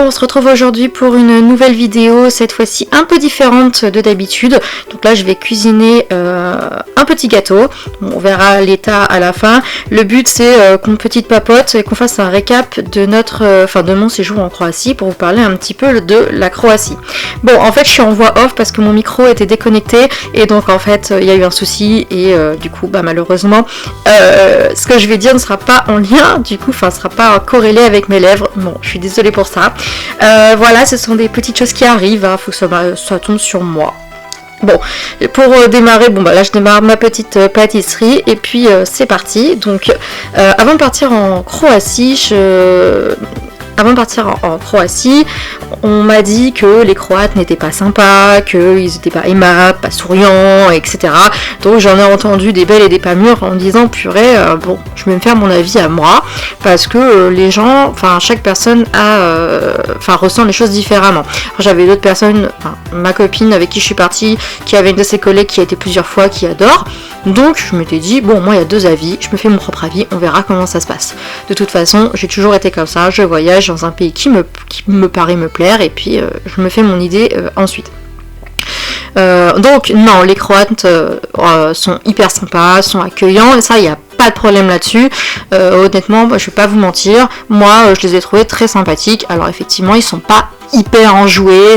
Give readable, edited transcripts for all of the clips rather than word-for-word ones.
on se retrouve aujourd'hui pour une nouvelle vidéo, cette fois-ci un peu différente de d'habitude. Donc là je vais cuisiner un petit gâteau, on verra l'état à la fin. Le but c'est qu'on petite papote et qu'on fasse un récap de de mon séjour en Croatie pour vous parler un petit peu de la Croatie. Bon, en fait je suis en voix off parce que mon micro était déconnecté et donc en fait il y a eu un souci et du coup malheureusement ce que je vais dire ne sera pas en lien, du coup ne sera pas corrélé avec mes lèvres. Bon, je suis désolée pour ça. Voilà, ce sont des petites choses qui arrivent, hein, faut que ça tombe sur moi. Bon, pour démarrer, là je démarre ma petite pâtisserie et puis c'est parti. Donc avant de partir en Croatie, on m'a dit que les Croates n'étaient pas sympas, qu'ils n'étaient pas aimables, pas souriants, etc. Donc j'en ai entendu des belles et des pas mûres en me disant purée, je vais me faire mon avis à moi, parce que les gens, chaque personne ressent les choses différemment. J'avais d'autres personnes, ma copine avec qui je suis partie, qui avait une de ses collègues qui a été plusieurs fois, qui adore. Donc je m'étais dit, moi il y a deux avis, je me fais mon propre avis, on verra comment ça se passe. De toute façon, j'ai toujours été comme ça, je voyage dans un pays qui me paraît me plaire et puis je me fais mon idée ensuite. Donc non, les Croates sont hyper sympas, sont accueillants et ça il n'y a pas de problème là-dessus. Honnêtement, je vais pas vous mentir, moi je les ai trouvés très sympathiques. Alors effectivement ils sont pas hyper enjoués,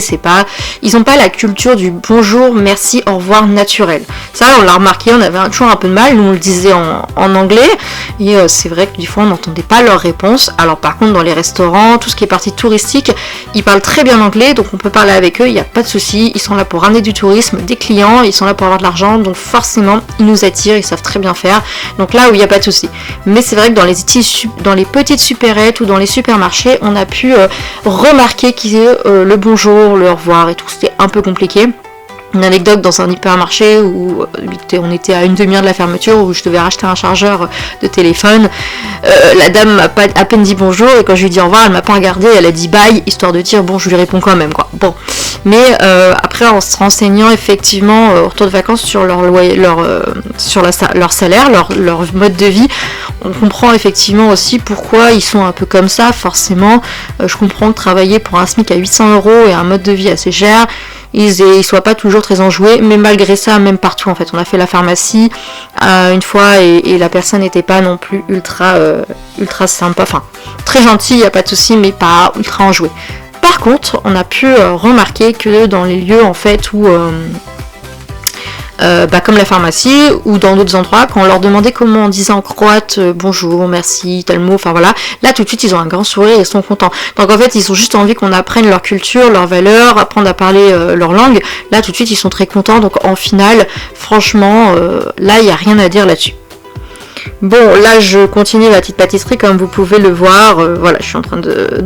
ils ont pas la culture du bonjour, merci, au revoir naturel. Ça on l'a remarqué, on avait toujours un peu de mal, nous on le disait en anglais et c'est vrai que des fois on n'entendait pas leurs réponses. Alors par contre dans les restaurants, tout ce qui est partie touristique, ils parlent très bien anglais, donc on peut parler avec eux, il n'y a pas de souci, ils sont là pour ramener du tourisme, des clients, ils sont là pour avoir de l'argent, donc forcément ils nous attirent, ils savent très bien faire, donc là où il n'y a pas de souci. Mais c'est vrai que dans les petites supérettes ou dans les supermarchés, on a pu remarquer le bonjour, le au revoir et tout, c'était un peu compliqué. Une anecdote dans un hypermarché où on était à une demi-heure de la fermeture, où je devais racheter un chargeur de téléphone. La dame m'a pas à peine dit bonjour et quand je lui ai dit au revoir, elle m'a pas regardé, elle a dit bye, histoire de dire bon, je lui réponds quand même quoi. Bon, mais après en se renseignant effectivement au retour de vacances sur leur salaire, leur mode de vie, on comprend effectivement aussi pourquoi ils sont un peu comme ça. Forcément, je comprends que travailler pour un SMIC à 800 € et un mode de vie assez cher, ils soient pas toujours très enjoués, mais malgré ça, même partout en fait, on a fait la pharmacie une fois et la personne n'était pas non plus ultra sympa, très gentille, y a pas de souci, mais pas ultra enjouée. Par contre, on a pu remarquer que dans les lieux en fait où comme la pharmacie ou dans d'autres endroits, quand on leur demandait comment on disait en croate bonjour, merci, tel mot, là tout de suite ils ont un grand sourire et ils sont contents. Donc en fait ils ont juste envie qu'on apprenne leur culture, leurs valeurs, apprendre à parler leur langue. Là tout de suite ils sont très contents, donc en finale franchement là il n'y a rien à dire là-dessus. Bon, là je continue ma petite pâtisserie comme vous pouvez le voir, je suis en train de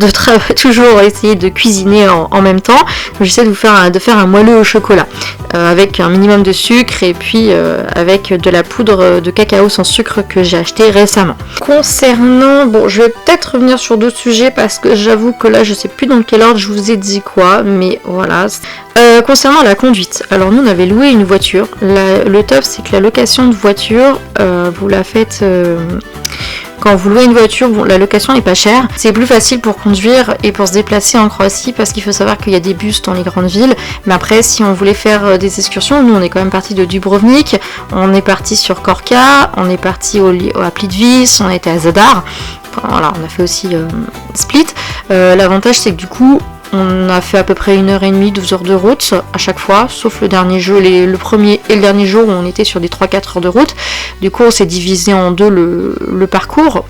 toujours essayer de cuisiner en même temps. J'essaie de faire un moelleux au chocolat avec un minimum de sucre et puis avec de la poudre de cacao sans sucre que j'ai acheté récemment. Concernant, je vais peut-être revenir sur d'autres sujets parce que j'avoue que là je sais plus dans quel ordre je vous ai dit quoi, mais voilà. Concernant la conduite, alors nous on avait loué une voiture. Le top c'est que la location de voiture, vous la faites quand vous louez une voiture, la location n'est pas chère. C'est plus facile pour conduire et pour se déplacer en Croatie parce qu'il faut savoir qu'il y a des bus dans les grandes villes. Mais après, si on voulait faire des excursions, nous on est quand même parti de Dubrovnik, on est parti sur Korča, on est parti à Plitvice, on était à Zadar. Voilà, on a fait aussi Split. L'avantage c'est que du coup, on a fait à peu près 1h30, 2 heures de route à chaque fois, sauf le dernier jour, le premier et le dernier jour où on était sur des 3-4 heures de route. Du coup, on s'est divisé en deux le parcours,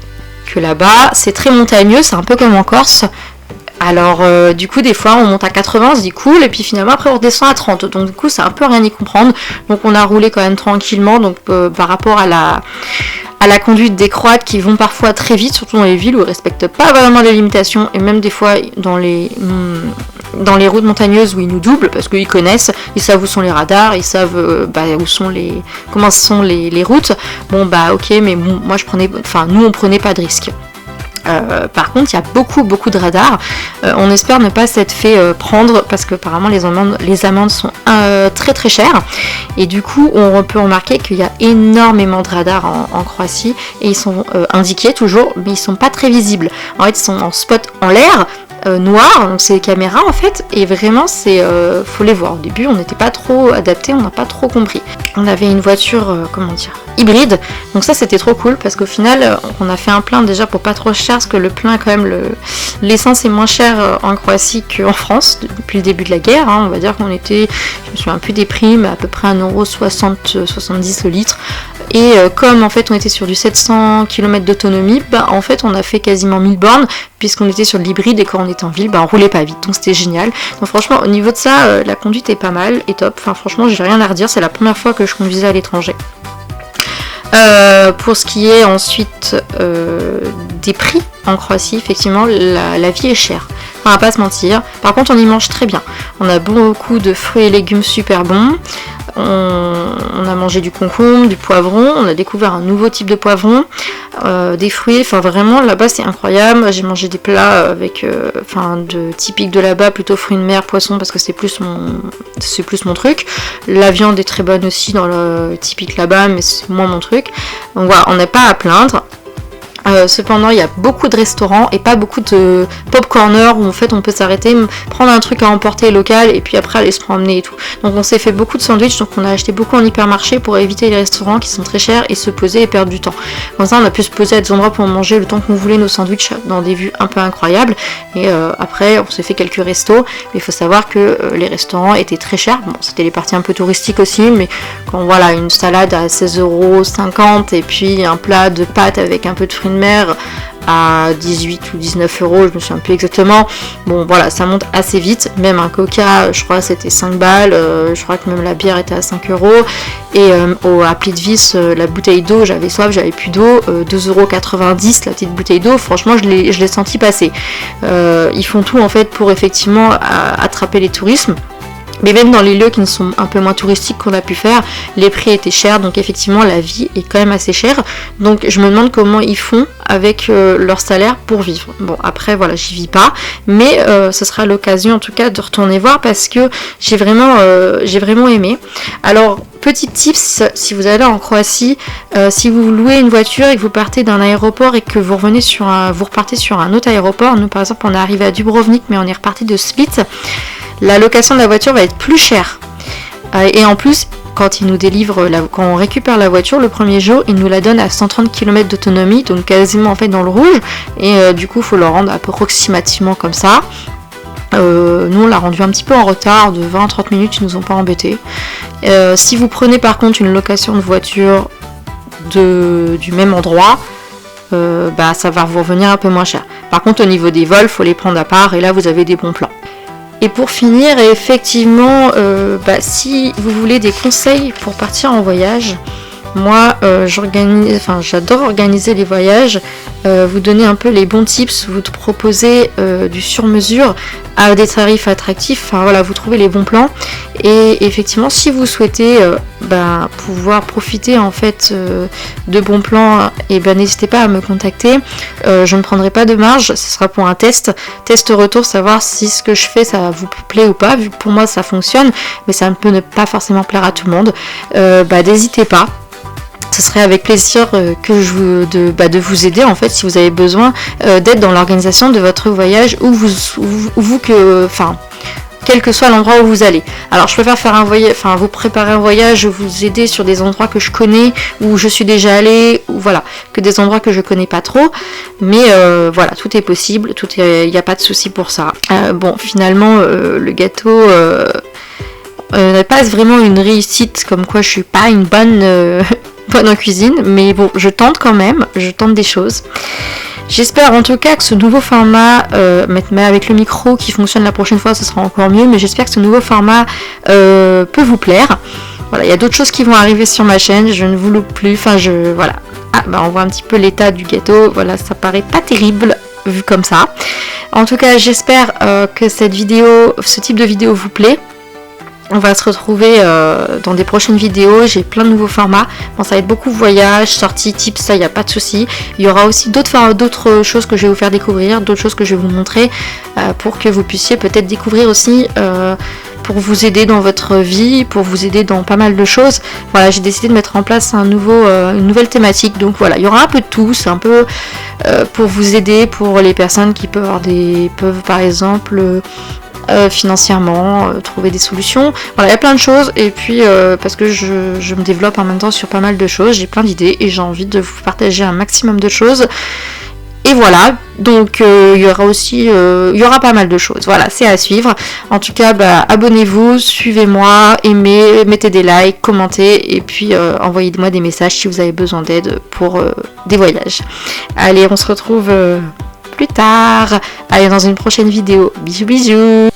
que là-bas, c'est très montagneux, c'est un peu comme en Corse. Alors, du coup, des fois, on monte à 80, on se dit cool, et puis finalement, après, on redescend à 30. Donc, du coup, c'est un peu rien y comprendre. Donc, on a roulé quand même tranquillement, donc par rapport à la conduite des Croates qui vont parfois très vite, surtout dans les villes où ils ne respectent pas vraiment les limitations, et même des fois dans les routes montagneuses où ils nous doublent parce qu'ils connaissent, ils savent où sont les radars, ils savent comment sont les routes. Ok, mais moi nous on prenait pas de risque. Par contre, il y a beaucoup de radars. On espère ne pas s'être fait prendre parce que apparemment les amendes sont très chères. Et du coup, on peut remarquer qu'il y a énormément de radars en Croatie et ils sont indiqués toujours, mais ils sont pas très visibles. En fait, ils sont en spot en l'air. Noir, donc c'est les caméras en fait, et vraiment c'est faut les voir. Au début on n'était pas trop adapté, on n'a pas trop compris. On avait une voiture hybride, donc ça c'était trop cool parce qu'au final on a fait un plein déjà pour pas trop cher, parce que le plein quand même l'essence est moins chère en Croatie qu'en France depuis le début de la guerre, hein. On va dire qu'on était, je me souviens plus des prix, mais à peu près 1,70€ le litre. Et comme en fait on était sur du 700 km d'autonomie, en fait on a fait quasiment 1000 bornes puisqu'on était sur l'hybride, et quand on était en ville, on roulait pas vite, donc c'était génial. Donc franchement au niveau de ça, la conduite est pas mal et top. Enfin franchement j'ai rien à redire, c'est la première fois que je conduisais à l'étranger. Pour ce qui est ensuite des prix en Croatie, effectivement la vie est chère, on va pas se mentir. Par contre on y mange très bien, on a beaucoup de fruits et légumes super bons. On a mangé du concombre, du poivron, on a découvert un nouveau type de poivron, des fruits, enfin vraiment là-bas c'est incroyable. J'ai mangé des plats avec, typiques de là-bas, plutôt fruits de mer, poissons, parce que c'est plus mon truc. La viande est très bonne aussi dans le typique là-bas, mais c'est moins mon truc. Donc voilà, on n'est pas à plaindre. Cependant il y a beaucoup de restaurants et pas beaucoup de pop corner où en fait on peut s'arrêter, prendre un truc à emporter local et puis après aller se promener et tout. Donc on s'est fait beaucoup de sandwichs, donc on a acheté beaucoup en hypermarché pour éviter les restaurants qui sont très chers et se poser et perdre du temps. Comme ça on a pu se poser à des endroits pour manger le temps qu'on voulait nos sandwichs dans des vues un peu incroyables. Et après on s'est fait quelques restos, mais il faut savoir que les restaurants étaient très chers. Bon, c'était les parties un peu touristiques aussi, mais quand voilà une salade à 16,50€ et puis un plat de pâtes avec un peu de fruits de mer à 18 ou 19€, je me souviens plus exactement. Bon voilà, ça monte assez vite. Même un coca, je crois c'était 5 balles, je crois que même la bière était à 5€. Et à Plitvice, la bouteille d'eau, j'avais soif, j'avais plus d'eau, 2,90€ la petite bouteille d'eau. Franchement je l'ai senti passer. Ils font tout en fait pour effectivement attraper les tourismes. Mais même dans les lieux qui ne sont un peu moins touristiques qu'on a pu faire, les prix étaient chers, donc effectivement la vie est quand même assez chère. Donc je me demande comment ils font avec leur salaire pour vivre. Bon après voilà, j'y vis pas, mais ce sera l'occasion en tout cas de retourner voir parce que j'ai vraiment aimé. Alors petit tips, si vous allez en Croatie, si vous louez une voiture et que vous partez d'un aéroport et que vous repartez sur un autre aéroport, nous par exemple on est arrivé à Dubrovnik mais on est reparti de Split, la location de la voiture va être plus chère. Et en plus, quand ils nous délivrent, quand on récupère la voiture, le premier jour, ils nous la donnent à 130 km d'autonomie, donc quasiment en fait dans le rouge. Et du coup, il faut le rendre approximativement comme ça. Nous, on l'a rendu un petit peu en retard, de 20-30 minutes, ils nous ont pas embêtés. Si vous prenez par contre une location de voiture du même endroit, ça va vous revenir un peu moins cher. Par contre, au niveau des vols, il faut les prendre à part, et là, vous avez des bons plans. Et pour finir, effectivement, si vous voulez des conseils pour partir en voyage, moi j'adore organiser les voyages, vous donner un peu les bons tips, vous proposer du sur-mesure à des tarifs attractifs, enfin voilà, vous trouvez les bons plans. Et effectivement, si vous souhaitez pouvoir profiter en fait de bons plans, et n'hésitez pas à me contacter. Je ne prendrai pas de marge, ce sera pour un test retour, savoir si ce que je fais ça vous plaît ou pas, vu que pour moi ça fonctionne, mais ça peut ne pas forcément plaire à tout le monde. N'hésitez pas. Ce serait avec plaisir de vous aider en fait si vous avez besoin d'aide dans l'organisation de votre voyage quel que soit l'endroit où vous allez. Alors je préfère faire vous préparer un voyage, vous aider sur des endroits que je connais, où je suis déjà allée, ou voilà, que des endroits que je connais pas trop. Mais voilà, tout est possible, il n'y a pas de souci pour ça. Finalement, le gâteau n'est pas vraiment une réussite, comme quoi je suis pas une bonne en cuisine, mais bon, je tente quand même, je tente des choses. J'espère en tout cas que ce nouveau format, mais avec le micro qui fonctionne la prochaine fois, ce sera encore mieux, mais j'espère que ce nouveau format peut vous plaire. Voilà, il y a d'autres choses qui vont arriver sur ma chaîne, je ne vous loupe plus, voilà. On voit un petit peu l'état du gâteau, voilà, ça paraît pas terrible vu comme ça. En tout cas, j'espère que ce type de vidéo vous plaît. On va se retrouver dans des prochaines vidéos. J'ai plein de nouveaux formats. Bon, ça va être beaucoup voyage, sorties, tips, ça, il n'y a pas de souci. Il y aura aussi d'autres choses que je vais vous faire découvrir, d'autres choses que je vais vous montrer pour que vous puissiez peut-être découvrir aussi, pour vous aider dans votre vie, pour vous aider dans pas mal de choses. Voilà, j'ai décidé de mettre en place une nouvelle thématique. Donc voilà, il y aura un peu de tout. C'est un peu pour vous aider, pour les personnes qui peuvent par exemple... financièrement, trouver des solutions. Voilà, il y a plein de choses et puis parce que je me développe en même temps sur pas mal de choses, j'ai plein d'idées et j'ai envie de vous partager un maximum de choses. Et voilà, donc il y aura pas mal de choses. Voilà, c'est à suivre. En tout cas, abonnez-vous, suivez-moi, aimez, mettez des likes, commentez et puis envoyez-moi des messages si vous avez besoin d'aide pour des voyages. Allez, on se retrouve plus tard. Allez, dans une prochaine vidéo. Bisous bisous.